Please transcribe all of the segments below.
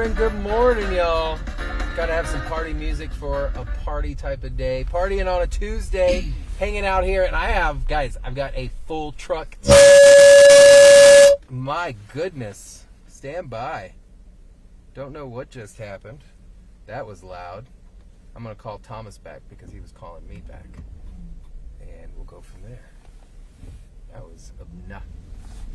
morning, y'all. Gotta have some party music for a party type of day. Partying on a Tuesday, hanging out here, and I've got a full truck. My goodness. Stand by. Don't know what just happened. That was loud. I'm gonna call Thomas back because he was calling me back. And we'll go from there. That was obnoxious.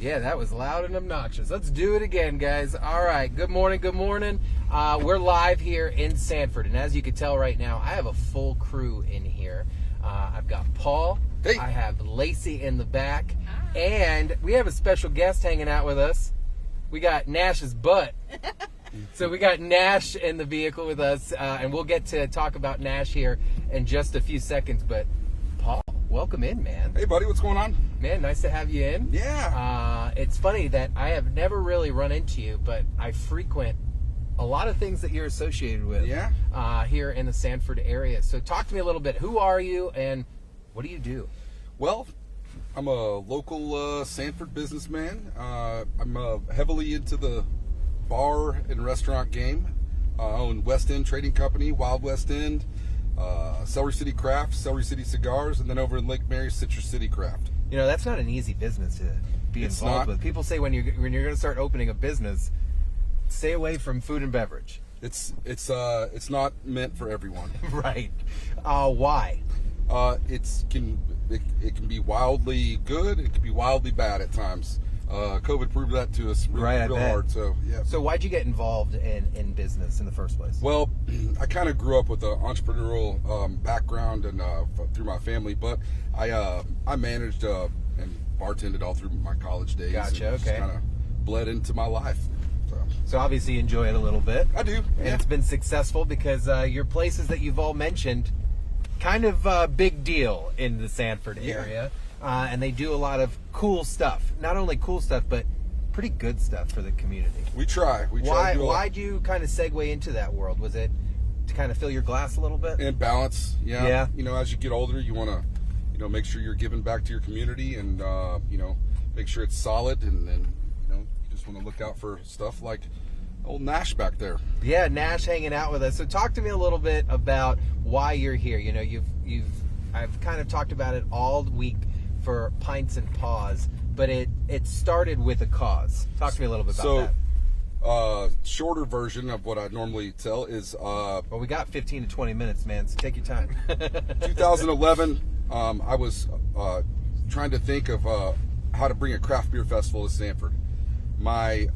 Yeah, that was loud and obnoxious. Let's do it again, guys. All right, good morning, good morning. We're live here in Sanford, and as you can tell right now, I have a full crew in here. I've got Paul, hey. I have Lacey in the back, and we have a special guest hanging out with us. We got Nash's butt. So we got Nash in the vehicle with us, and we'll get to talk about Nash here in just a few seconds, but Paul, welcome in, man. Hey, buddy, what's going on? Man, nice to have you in. Yeah. It's funny that I have never really run into you, but I frequent a lot of things that you're associated with here in the Sanford area. So talk to me a little bit. Who are you and what do you do? Well, I'm a local Sanford businessman. I'm heavily into the bar and restaurant game. I own West End Trading Company, Wild West End, Celery City Craft, Celery City Cigars, and then over in Lake Mary, Citrus City Craft. You know, that's not an easy business to be involved with. People say when you're going to start opening a business, stay away from food and beverage. It's not meant for everyone. Right. Why? It can be wildly good. It can be wildly bad at times. COVID proved that to us real hard. So yeah. So why'd you get involved in business in the first place? Well, I kind of grew up with an entrepreneurial background and through my family, but I managed and bartended all through my college days. Gotcha. And Okay. Kind of bled into my life. So obviously you enjoy it a little bit. I do. And it's been successful because your places that you've all mentioned, kind of a big deal in the Sanford area. And they do a lot of cool stuff. Not only cool stuff, but pretty good stuff for the community. We try. Why'd you kind of segue into that world? Was it to kind of fill your glass a little bit? And balance. Yeah. You know, as you get older, you want to, make sure you're giving back to your community and, make sure it's solid. And then, you just want to look out for stuff like old Nash back there. Yeah, Nash hanging out with us. So talk to me a little bit about why you're here. You know, I've kind of talked about it all week for Pints and Paws, but it started with a cause. Talk to me a little bit about that. Shorter version of what I normally tell is... well, we got 15 to 20 minutes, man, so take your time. 2011, I was trying to think of how to bring a craft beer festival to Sanford. My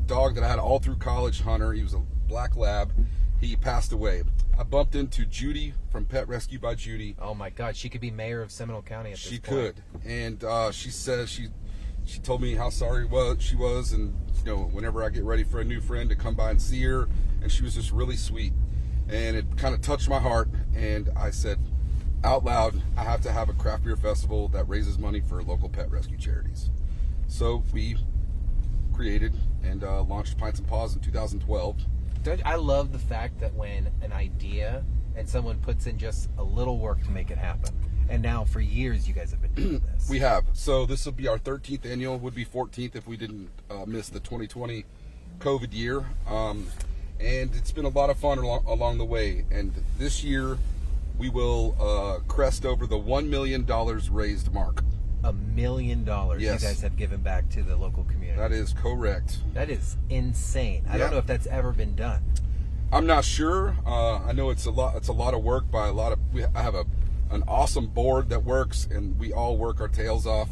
dog that I had all through college, Hunter, he was a black lab, he passed away. I bumped into Judy from Pet Rescue by Judy. Oh my God, she could be mayor of Seminole County at this point. She could, and she said she told me how sorry she was, and whenever I get ready for a new friend to come by and see her, and she was just really sweet, and it kind of touched my heart, and I said out loud, I have to have a craft beer festival that raises money for local pet rescue charities. So we created and launched Pints and Paws in 2012. I love the fact that when an idea and someone puts in just a little work to make it happen. And now for years you guys have been doing this. We have. So this will be our 13th annual, would be 14th if we didn't miss the 2020 COVID year. And it's been a lot of fun along the way. And this year we will crest over the $1 million raised mark. $1 million yes. You guys have given back to the local community. That is correct. That is insane. I don't know if that's ever been done. I'm not sure. I know it's a lot of work by a lot of. I have an awesome board that works, and we all work our tails off,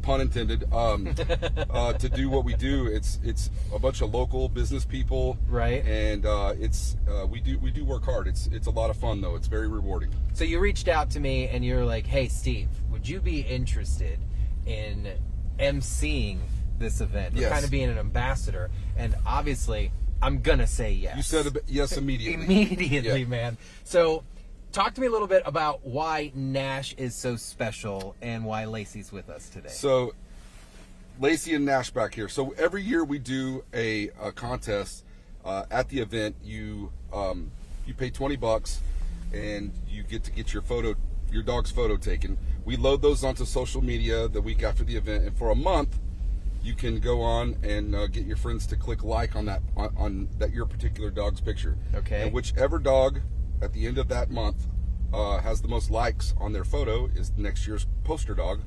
pun intended, to do what we do. It's a bunch of local business people, right? And we do work hard. It's a lot of fun though. It's very rewarding. So you reached out to me and you're like, "Hey, Steve, would you be interested in emceeing this event, or kind of being an ambassador?" And obviously, I'm gonna say yes. You said yes immediately. Immediately, man. So talk to me a little bit about why Nash is so special and why Lacey's with us today. So Lacey and Nash back here. So every year we do a contest at the event. You pay $20 and you get to get your dog's photo taken. We load those onto social media the week after the event, and for a month you can go on and get your friends to click like on that your particular dog's picture. Okay. And whichever dog at the end of that month has the most likes on their photo is next year's poster dog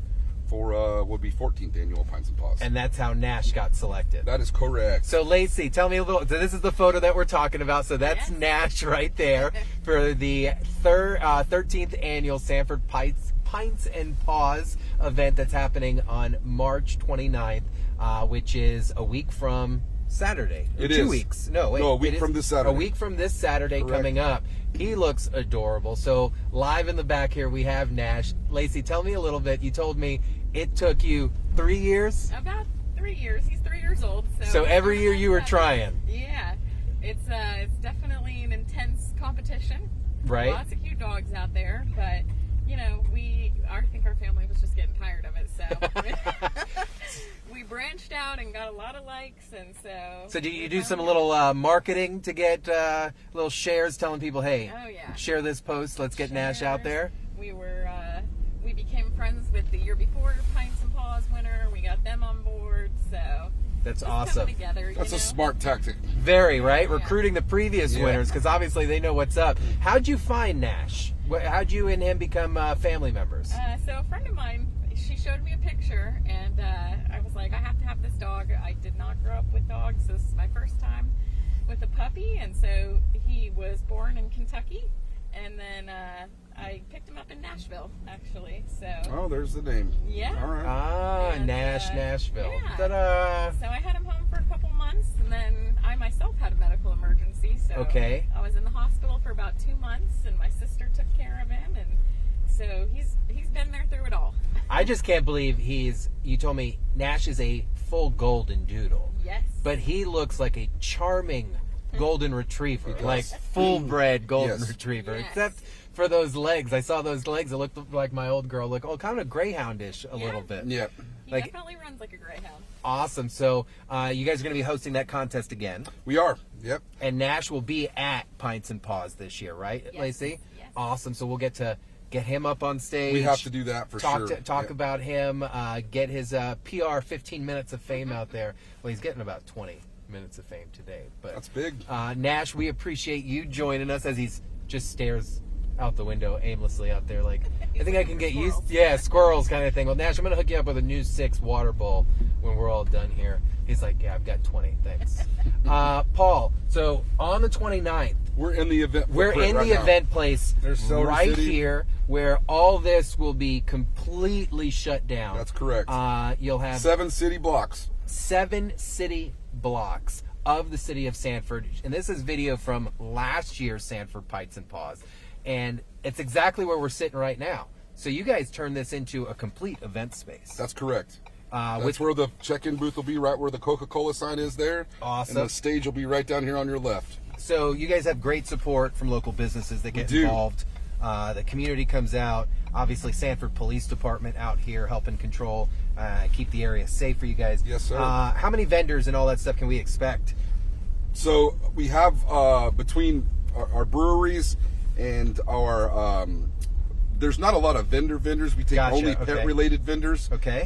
for would be 14th annual Pints and Paws. And that's how Nash got selected. That is correct. So Lacey, tell me a little. So this is the photo that we're talking about. So that's Nash right there for the 13th annual Sanford Pints and Paws event that's happening on March 29th, which is a week from Saturday. It is 2 weeks. No, wait. No, a week from this Saturday. A week from this Saturday coming up. He looks adorable. So live in the back here we have Nash. Lacey, tell me a little bit. You told me it took you 3 years? About 3 years. He's 3 years old. So every year you were trying. Yeah. It's definitely an intense competition. Right. Lots of cute dogs out there, but you know, I think our family was just getting tired of it, so we branched out and got a lot of likes, and so. So do you do some little marketing to get little shares, telling people, hey, share this post, let's get Nash out there? We became friends with the year before Pints and Paws winner. We got them on board, so. That's just awesome. coming together, That's a smart tactic. Very, right? Recruiting the previous winners, because obviously they know what's up. How'd you find Nash? How'd you and him become family members? So a friend of mine, she showed me a picture, and I was like, I have to have this dog. I did not grow up with dogs. This is my first time with a puppy, and so he was born in Kentucky, and then I picked him up in Nashville, actually. So. Oh, there's the name. Yeah. All right. And, Nashville. Yeah. Ta-da! So I had him home for a couple months, and then I myself had a medical emergency. So I was in the hospital for about 2 months, and my sister took care of him, and so he's been there through it all. I just can't believe you told me Nash is a full golden doodle. Yes. But he looks like a charming golden retriever, like full-bred golden retriever, except for those legs. I saw those legs. It looked like my old girl. Kind of greyhoundish a little bit. Yeah. He definitely runs like a greyhound. Awesome. So you guys are going to be hosting that contest again. We are. Yep. And Nash will be at Pints and Paws this year, right, Lacey? Yes. Awesome. So we'll get him up on stage. We have to do that for sure. Talk about him. Get his PR 15 minutes of fame out there. Well, he's getting about 20 minutes of fame today. But that's big. Nash, we appreciate you joining us as he's just stares out the window aimlessly out there like, I think I can get used to, squirrels kind of thing. Well, Nash, I'm going to hook you up with a new 6 water bowl when we're all done here. He's like, yeah, I've got 20, thanks. Paul, so on the 29th, we're in the event. We're in the event place right here where all this will be completely shut down. That's correct. You'll have 7 city blocks. 7 city blocks of the city of Sanford. And this is video from last year's Sanford Pints and Paws. And it's exactly where we're sitting right now. So you guys turn this into a complete event space. That's correct. That's where the check-in booth will be, right where the Coca-Cola sign is there. Awesome. And the stage will be right down here on your left. So you guys have great support from local businesses that get involved. The community comes out. Obviously, Sanford Police Department out here helping control, keep the area safe for you guys. Yes, sir. How many vendors and all that stuff can we expect? So we have between our breweries and our there's not a lot of vendors. We take only pet-related vendors. Okay.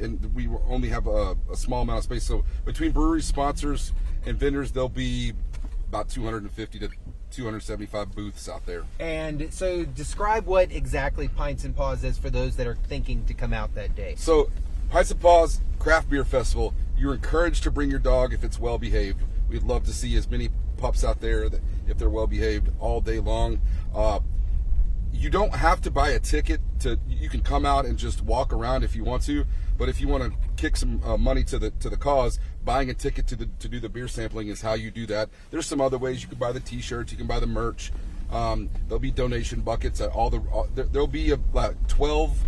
And we only have a small amount of space. So between breweries, sponsors, and vendors, there'll be about 250 to 275 booths out there. And so describe what exactly Pints and Paws is for those that are thinking to come out that day. So Pints and Paws Craft Beer Festival, you're encouraged to bring your dog if it's well behaved. We'd love to see as many pups out there that if they're well behaved all day long. You don't have to buy a ticket you can come out and just walk around if you want to, but if you want to kick some money to the cause, buying a ticket to do the beer sampling is how you do that. There's some other ways. You can buy the t-shirts, you can buy the merch. There'll be donation buckets at there'll be about 12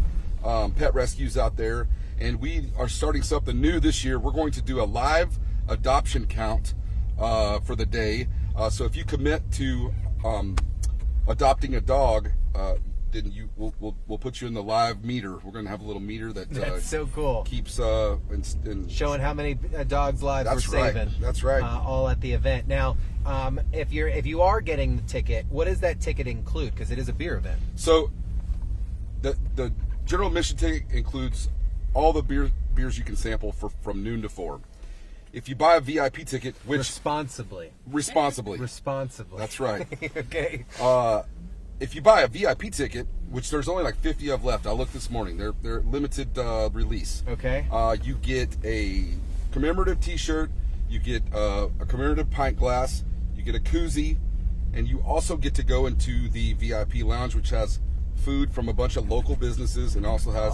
pet rescues out there, and we are starting something new this year. We're going to do a live adoption count for the day. So if you commit to adopting a dog, then we'll put you in the live meter. We're going to have a little meter that's so cool. Keeps showing how many dogs' lives we're saving. That's right. All at the event. Now, if you are getting the ticket, what does that ticket include? Because it is a beer event. So the general admission ticket includes all the beers you can sample from noon to 4. If you buy a VIP ticket, which responsibly. That's right. Okay. If you buy a VIP ticket, which there's only like 50 of left, I looked this morning. They're limited release. Okay. You get a commemorative T-shirt, you get a commemorative pint glass, you get a koozie, and you also get to go into the VIP lounge, which has food from a bunch of local businesses and also has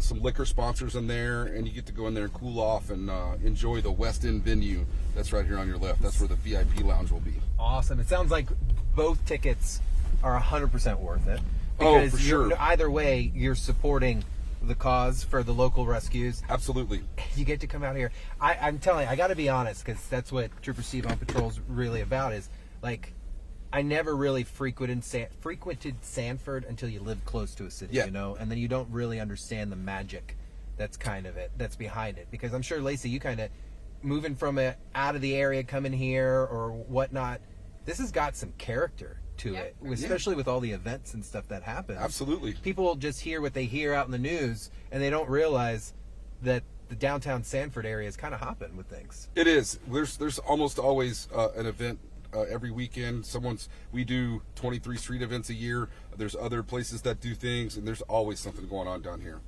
some liquor sponsors in there, and you get to go in there and cool off and enjoy the West End venue that's right here on your left. That's where the VIP lounge will be. Awesome. It sounds like both tickets are 100% worth it. Oh, for sure. Either way, you're supporting the cause for the local rescues. Absolutely. You get to come out here. I'm telling you, I got to be honest, because that's what Trooper Steve on Patrol's really about, is like, I never really frequented Sanford until you live close to a city, you know, and then you don't really understand the magic that's behind it. Because I'm sure, Lacey, you kind of moving from out of the area, coming here or whatnot, this has got some character to it, especially with all the events and stuff that happens. Absolutely. People just hear what they hear out in the news, and they don't realize that the downtown Sanford area is kind of hopping with things. It is. There's almost always an event every weekend. We do 23 street events a year. There's other places that do things, and there's always something going on down here.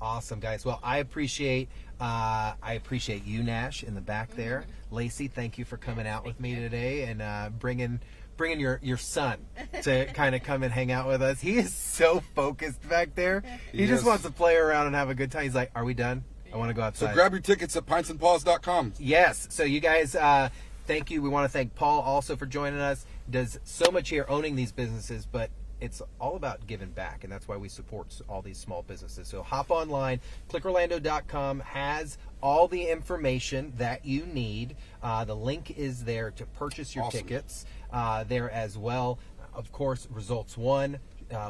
Awesome, guys. Well, I appreciate you, Nash, in the back there. Lacey, thank you for coming out with me today and bringing your son to kind of come and hang out with us. He is so focused back there. He just wants to play around and have a good time. He's like, "Are we done? I want to go outside." So grab your tickets at pintsandpaws.com. Yes. So you guys, thank you. We want to thank Paul also for joining us. Does so much here owning these businesses, but it's all about giving back, and that's why we support all these small businesses. So hop online. ClickOrlando.com has all the information that you need. The link is there to purchase your tickets there as well. Of course, Results 1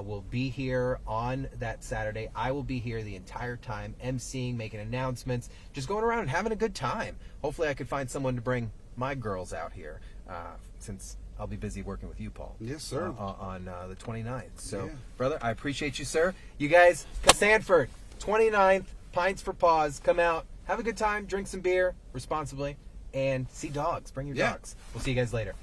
will be here on that Saturday. I will be here the entire time, emceeing, making announcements, just going around and having a good time. Hopefully I could find someone to bring my girls out here, since I'll be busy working with you, Paul. Yes, sir. On the 29th. So, brother, I appreciate you, sir. You guys, Sanford, 29th, Pints for Paws. Come out, have a good time, drink some beer responsibly, and see dogs. Bring your dogs. We'll see you guys later.